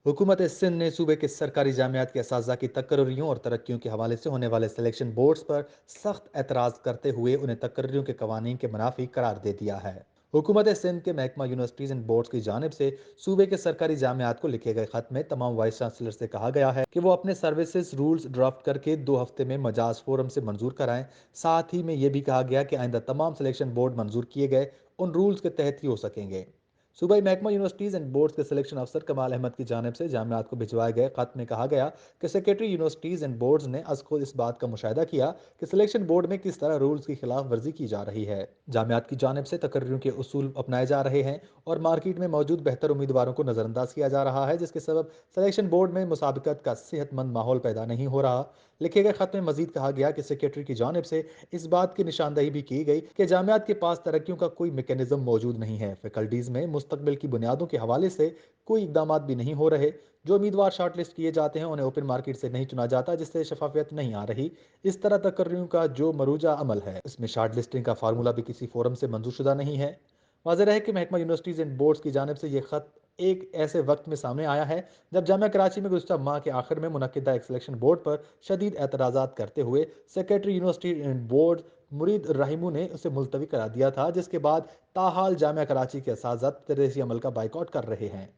हुकूमत सिंध ने सूबे के सरकारी जामियात के असातिज़ा की तकर्रियों और तरक्कियों के हवाले से होने वाले सिलेक्शन बोर्ड्स पर सख्त एतराज़ करते हुए उन्हें तकर्रियों के कवानीन के मुनाफी करार दे दिया है। हुकूमत सिंध के महकमा यूनिवर्सिटीज़ एंड बोर्ड्स की जानिब से सूबे के सरकारी जामियात को लिखे गए खत में तमाम वाइस चांसलर से कहा गया है कि वो अपने सर्विसेज रूल्स ड्राफ्ट करके 2 हफ्ते में मजाज फोरम से मंजूर कराएं। साथ ही में ये भी कहा गया कि आइंदा तमाम सिलेक्शन बोर्ड मंजूर किए गए उन रूल्स के तहत ही हो सकेंगे। सूबाई महकमा यूनिवर्सिटीज़ एंड बोर्ड्स के सिलेक्शन अफसर कमाल अहमद की जानिब से जामियात को भिजवाए गए खत में कहा गया कि सेक्रेटरी यूनिवर्सिटीज़ एंड बोर्ड्स ने अज खुद इस बात का मुशाहिदा किया कि सिलेक्शन बोर्ड में किस तरह रूल्स की खिलाफ वर्जी की जा रही है। जामियात की जानिब से तकर्रियों के उसूल अपनाए जा रहे हैं और मार्केट में मौजूद बेहतर उम्मीदवारों को नज़रअंदाज किया जा रहा है, जिसके सबब सिलेक्शन बोर्ड में मुसाबिकत का सेहतमंद माहौल पैदा नहीं हो रहा। लिखे गए खत में मजीद कहा गया कि सेक्रेटरी की जानिब से इस बात की निशानदही भी की गई कि जामियात के पास तरक्कियों का कोई मेकनिज़म मौजूद नहीं है। फैकल्टीज़ में मुस्तकबिल की बुनियादों के हवाले से कोई इकदाम भी नहीं हो रहे। जो उम्मीदवार शार्ट लिस्ट किए जाते हैं उन्हें ओपन मार्केट से नहीं चुना जाता, जिससे शफाफियत नहीं आ रही। इस तरह तकर्रियों का जो मरूजा अमल है इसमें शार्ट लिस्टिंग का फार्मूला भी किसी फोरम से मंजूर शुदा नहीं है। वाज़ेह है कि महकमा यूनिवर्सिटीज़ एंड बोर्ड्स की जानिब से यह खत एक ऐसे वक्त में सामने आया है जब जामिया कराची में गुज़श्ता माह के आखिर में मुनक्किदा एक सिलेक्शन बोर्ड पर शदीद एतराज़ात करते हुए सेक्रेटरी यूनिवर्सिटी एंड बोर्ड मुरीद रहीमू ने उसे मुलतवी करा दिया था, जिसके बाद ताहाल जामिया कराची के असातिज़ा तदरीसी अमल का बाइकआउट कर रहे हैं।